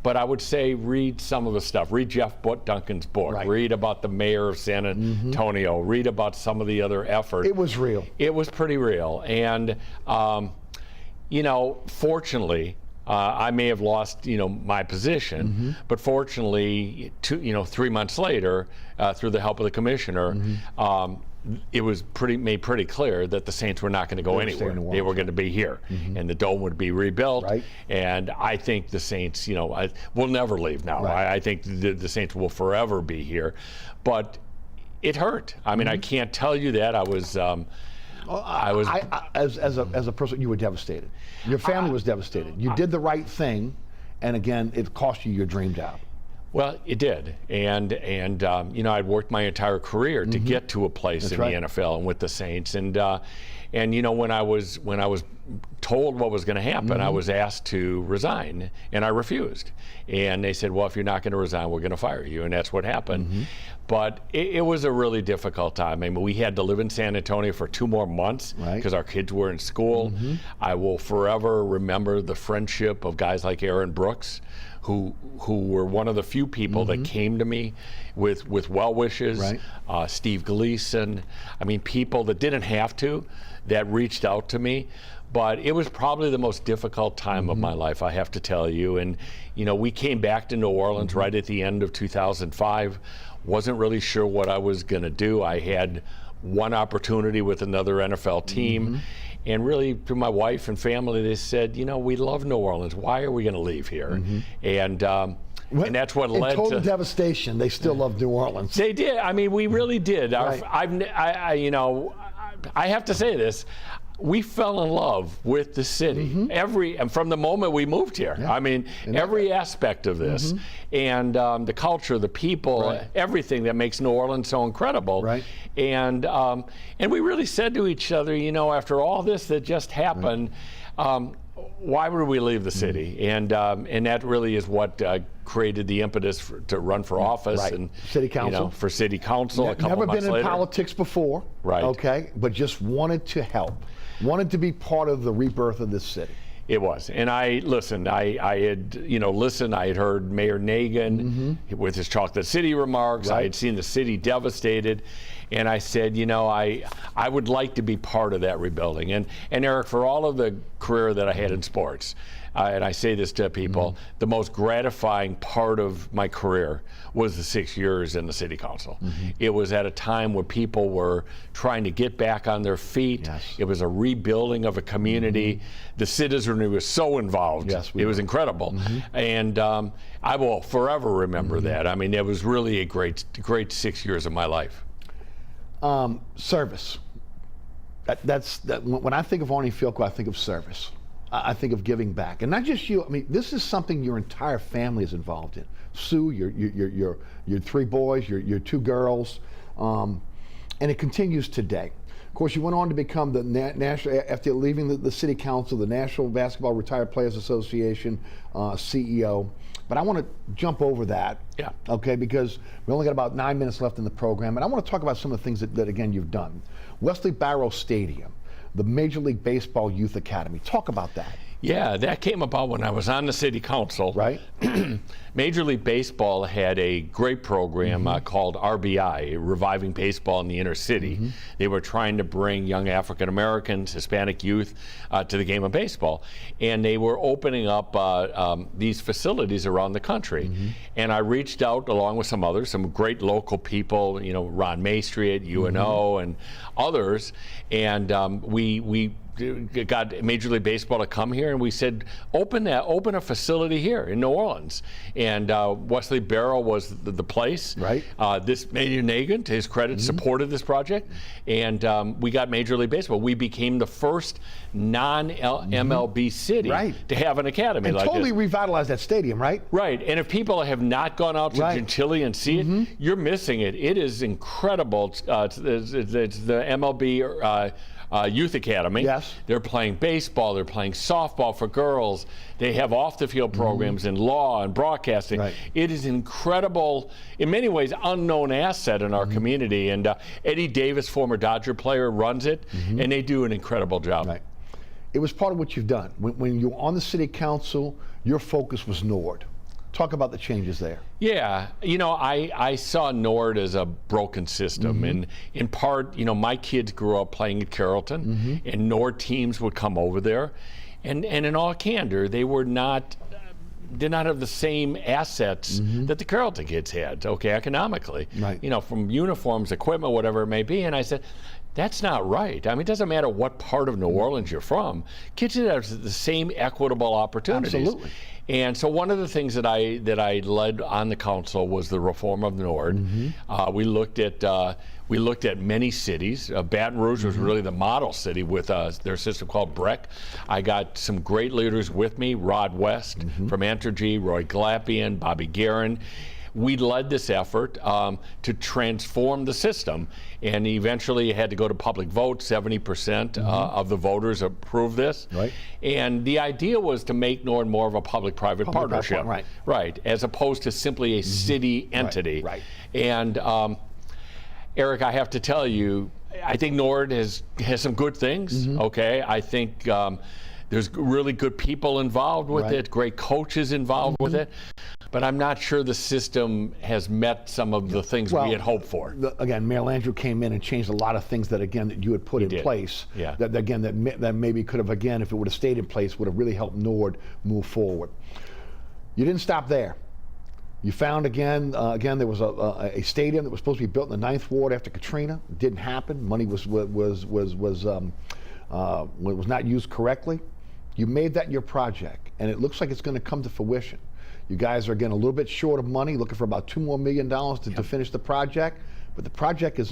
But I would say read some of the stuff. Read Jeff Duncan's book. Read about the mayor of San Antonio. Read about some of the other efforts. It was real. It was pretty real. And fortunately, I may have lost, my position, but fortunately, 3 months later, through the help of the commissioner, it was made pretty clear that the Saints were not going to go anywhere. They were going to be here, and the Dome would be rebuilt. And I think the Saints, will never leave now. I think the Saints will forever be here, but it hurt. I mean, I can't tell you that. As a person, you were devastated. Your family was devastated. You did the right thing, and again, it cost you your dream job. Well, it did, and I'd worked my entire career to get to a place in the NFL and with the Saints, and when I was told what was going to happen, I was asked to resign, and I refused. And they said, well, if you're not going to resign, we're going to fire you, and that's what happened. But it was a really difficult time. I mean, we had to live in San Antonio for 2 more months because our kids were in school. I will forever remember the friendship of guys like Aaron Brooks, who were one of the few people that came to me with well wishes. Steve Gleason. I mean, people that didn't have to, that reached out to me. But it was probably the most difficult time of my life, I have to tell you. And, we came back to New Orleans right at the end of 2005. Wasn't really sure what I was going to do. I had one opportunity with another NFL team. And really, to my wife and family, they said, we love New Orleans. Why are we going to leave here? And that's what led to... In total devastation, they still love New Orleans. They did. I mean, we really did. I have to say this. We fell in love with the city and from the moment we moved here. I mean, every aspect of this, and the culture, the people, everything that makes New Orleans so incredible. And we really said to each other, after all this that just happened, why would we leave the city? And that really is what created the impetus to run for office and city council. For city council. Never been in later. Politics before. Okay, but just wanted to help. Wanted to be part of the rebirth of this city. It was, and I listened. I had, listened. I had heard Mayor Nagin with his Chocolate City remarks. Right. I had seen the city devastated, and I said, I would like to be part of that rebuilding. And Eric, for all of the career that I had in sports, and I say this to people, the most gratifying part of my career was the 6 years in the city council. It was at a time where people were trying to get back on their feet. Yes. It was a rebuilding of a community. The citizenry was so involved. Yes, it was incredible. And I will forever remember that. I mean, it was really a great 6 years of my life. Service. When I think of Arnie Fielkow, I think of service. I think of giving back, and not just you. I mean, this is something your entire family is involved in. Sue, your 3 boys, your 2 girls, and it continues today. Of course, you went on to become the national, after leaving the city council, the National Basketball Retired Players Association CEO. But I want to jump over that, okay, because we only got about 9 minutes left in the program, and I want to talk about some of the things that again, you've done. Wesley Barrow Stadium, the Major League Baseball Youth Academy. Talk about that. Yeah, that came about when I was on the city council. Right. Major League Baseball had a great program called RBI, Reviving Baseball in the Inner City. They were trying to bring young African Americans, Hispanic youth to the game of baseball. And they were opening up these facilities around the country. And I reached out along with some others, some great local people, Ron Maestri at UNO and others. And we got Major League Baseball to come here, and we said, open a facility here in New Orleans. And Wesley Barrow was the place. Right. This Mayor Nagin, to his credit, supported this project, and we got Major League Baseball. We became the first non-MLB city to have an academy and like totally this. revitalized that stadium, right? Right, and if people have not gone out to Gentilly and see it, you're missing it. It is incredible. It's the MLB Youth Academy. Yes. They're playing baseball, they're playing softball for girls. They have off-the-field programs in law and broadcasting. Right. It is incredible, in many ways, unknown asset in our community. And Eddie Davis, former Dodger player, runs it, and they do an incredible job. Right. It was part of what you've done. When you were on the city council, your focus was NORD. Talk about the changes there. Yeah, I saw NORD as a broken system, and in part, my kids grew up playing at Carrollton, and NORD teams would come over there, and in all candor, they did not have the same assets that the Carrollton kids had, economically. Right. From uniforms, equipment, whatever it may be, and I said, that's not right. I mean, it doesn't matter what part of New Orleans you're from. Kids should have the same equitable opportunities. Absolutely. And so one of the things that I led on the council was the reform of NORD. We looked at many cities. Baton Rouge was really the model city with their system called BREC. I got some great leaders with me: Rod West from Entergy, Roy Glapian, Bobby Guerin. We led this effort to transform the system, and eventually it had to go to public vote. 70% of the voters approved this. Right. And the idea was to make NORD more of a public-private partnership. Right, as opposed to simply a city entity. Right. And Eric, I have to tell you, I think NORD has some good things, I think there's really good people involved with it, great coaches involved with it. But I'm not sure the system has met some of the things we had hoped for. Again, Mayor Landrieu came in and changed a lot of things that you had put in place. Yeah. That maybe could have, again, if it would have stayed in place, would have really helped NORD move forward. You didn't stop there. You found again there was a stadium that was supposed to be built in the 9th Ward after Katrina. It didn't happen. Money was not used correctly. You made that your project, and it looks like it's going to come to fruition. You guys are getting a little bit short of money, looking for about $2 more million to finish the project, but the project is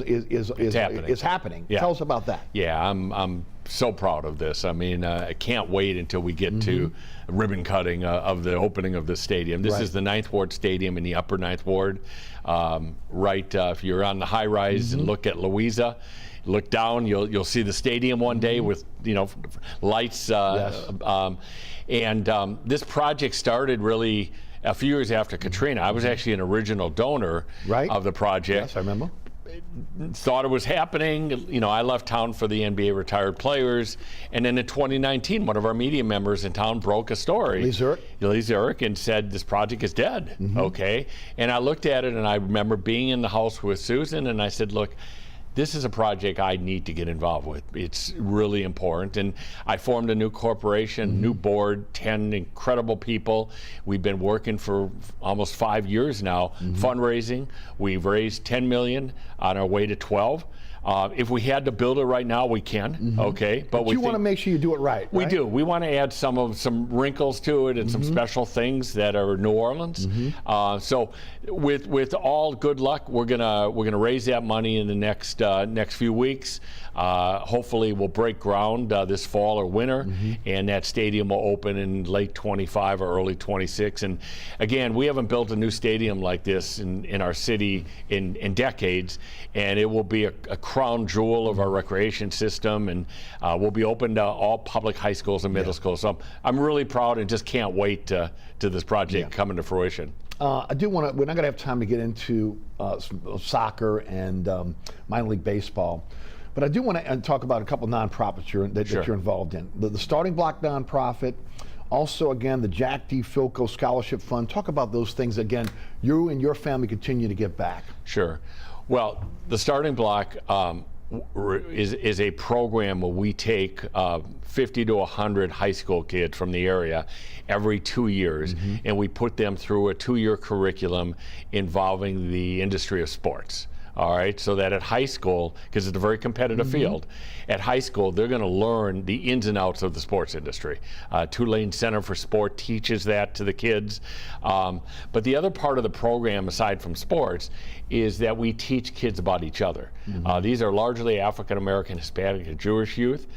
happening. Yeah. Tell us about that. Yeah, I'm so proud of this. I mean, I can't wait until we get to ribbon cutting of the opening of the stadium. This is the 9th Ward Stadium in the upper 9th Ward. If you're on the high rise and look at Louisa, look down, you'll see the stadium one day with lights. This project started really a few years after Katrina. I was actually an original donor of the project. Yes, I remember. thought it was happening. You know, I left town for the NBA retired players, and then in 2019, one of our media members in town broke a story. Lee Zurich, and said this project is dead. Okay, and I looked at it, and I remember being in the house with Susan, and I said, look, this is a project I need to get involved with. It's really important. And I formed a new corporation, new board, 10 incredible people. We've been working for almost 5 years now, fundraising. We've raised $10 million on our way to 12. If we had to build it right now, we can, okay? But you want to make sure you do it right, We do. We want to add some wrinkles to it and some special things that are New Orleans. So with all good luck, we're gonna raise that money in the next few weeks. Hopefully we'll break ground this fall or winter, and that stadium will open in late 25 or early 26. And again, we haven't built a new stadium like this in our city in decades, and it will be a crown jewel of our recreation system, and will be open to all public high schools and middle schools. So I'm really proud and just can't wait to this project coming to fruition. I do want to, we're not going to have time to get into soccer and minor league baseball, but I do want to talk about a couple nonprofits that you're involved in. The Starting Block nonprofit, also again the Jack D. Filco Scholarship Fund. Talk about those things again. You and your family continue to give back. Sure. Well, the Starting Block is a program where we take 50 to 100 high school kids from the area every 2 years, and we put them through a 2-year curriculum involving the industry of sports. All right, so that at high school, because it's a very competitive field, at high school they're going to learn the ins and outs of the sports industry. Tulane Center for Sport teaches that to the kids. But the other part of the program, aside from sports, is that we teach kids about each other. These are largely African American, Hispanic, and Jewish youth.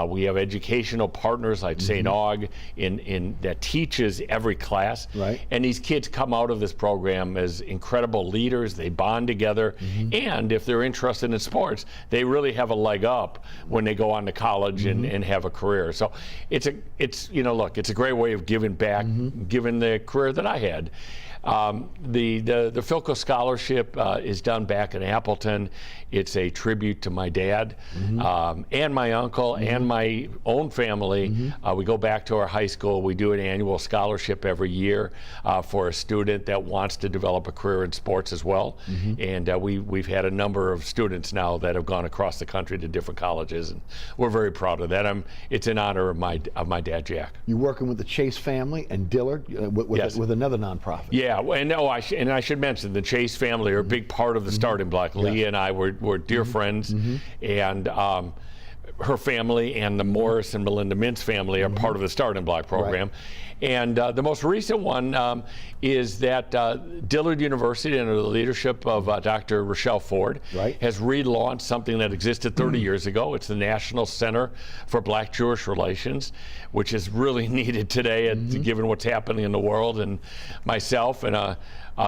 We have educational partners like St. Aug that teaches every class. And these kids come out of this program as incredible leaders. They bond together. And if they're interested in sports, they really have a leg up when they go on to college and have a career. So it's a great way of giving back, given the career that I had. The Filco Scholarship is done back in Appleton. It's a tribute to my dad and my uncle and my own family. We go back to our high school. We do an annual scholarship every year for a student that wants to develop a career in sports as well. And we've had a number of students now that have gone across the country to different colleges, and we're very proud of that. It's in honor of my dad, Jack. You're working with the Chase family and Dillard with another nonprofit. Yeah, and I should mention the Chase family are a big part of the Starting Block. Leah and I were dear friends, and her family and the Morris and Melinda Mintz family are part of the Starting Block program. And the most recent one is that Dillard University, under the leadership of Dr. Rochelle Ford, has relaunched something that existed 30 years ago. It's the National Center for Black-Jewish Relations, which is really needed today, given what's happening in the world. And myself and a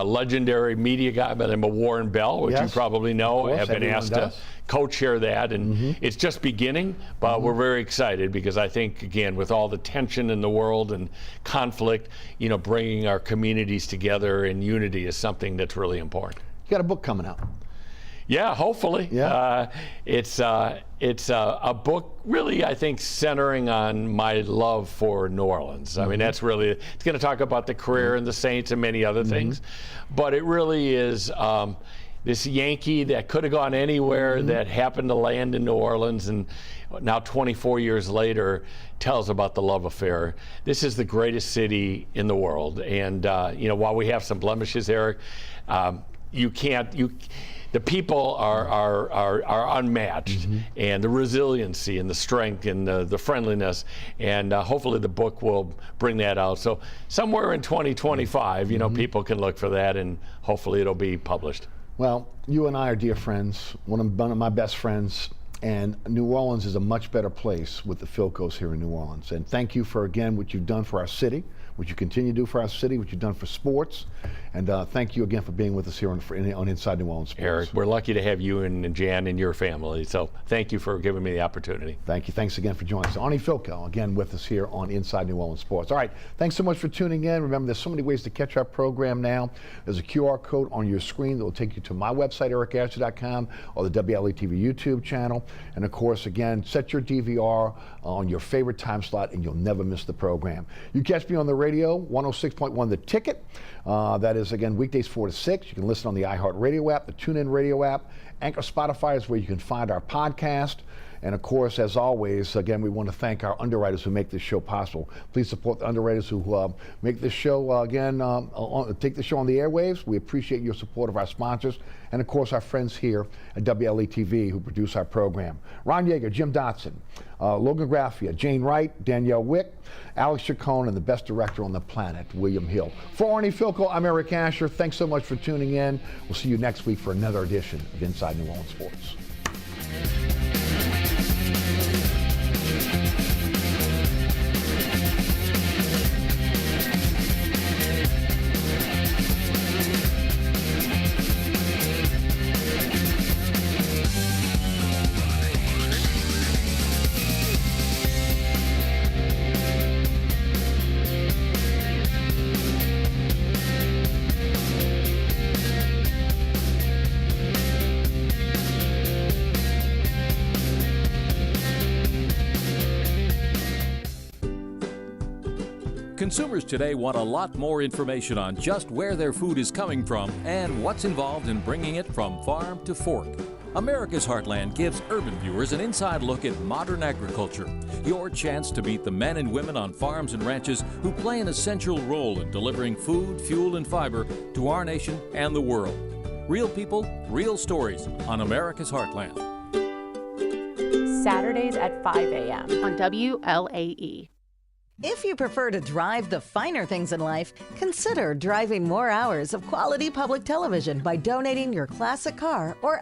legendary media guy by the name of Warren Bell, which you probably know, have been asked to co-chair that, and it's just beginning, but we're very excited because I think, again, with all the tension in the world and conflict, bringing our communities together in unity is something that's really important. You got a book coming out. Yeah, hopefully. It's a book really, I think, centering on my love for New Orleans. I mean, that's really, it's going to talk about the career and the Saints and many other things, but it really is this Yankee that could have gone anywhere that happened to land in New Orleans, and now 24 years later tells about the love affair. This is the greatest city in the world, and while we have some blemishes, Eric, the people are unmatched, and the resiliency and the strength and the friendliness, and hopefully the book will bring that out. So somewhere in 2025, people can look for that, and hopefully it'll be published. Well, you and I are dear friends, one of my best friends, and New Orleans is a much better place with the Filcos here in New Orleans. And thank you for, again, what you've done for our city, what you continue to do for our city, what you've done for sports. And thank you again for being with us here on Inside New Orleans Sports. Eric, we're lucky to have you and Jan and your family. So thank you for giving me the opportunity. Thank you. Thanks again for joining us. Arnie Filko, again with us here on Inside New Orleans Sports. All right, thanks so much for tuning in. Remember, there's so many ways to catch our program now. There's a QR code on your screen that will take you to my website, ericasher.com, or the WLAE-TV YouTube channel. And of course, again, set your DVR on your favorite time slot and you'll never miss the program. You catch me on the radio, 106.1 The Ticket. That is, again, weekdays 4 to 6. You can listen on the iHeartRadio app, the TuneIn Radio app. Anchor Spotify is where you can find our podcast. And of course, as always, again, we want to thank our underwriters who make this show possible. Please support the underwriters who make this show, take the show on the airwaves. We appreciate your support of our sponsors. And of course, our friends here at WLAE-TV who produce our program. Ron Yeager, Jim Dotson, Logan Graffia, Jane Wright, Danielle Wick, Alex Chacon, and the best director on the planet, William Hill. For Arnie Filko, I'm Eric Asher. Thanks so much for tuning in. We'll see you next week for another edition of Inside New Orleans Sports. Consumers today want a lot more information on just where their food is coming from and what's involved in bringing it from farm to fork. America's Heartland gives urban viewers an inside look at modern agriculture, your chance to meet the men and women on farms and ranches who play an essential role in delivering food, fuel, and fiber to our nation and the world. Real people, real stories on America's Heartland. Saturdays at 5 a.m. on WLAE. If you prefer to drive the finer things in life, consider driving more hours of quality public television by donating your classic car or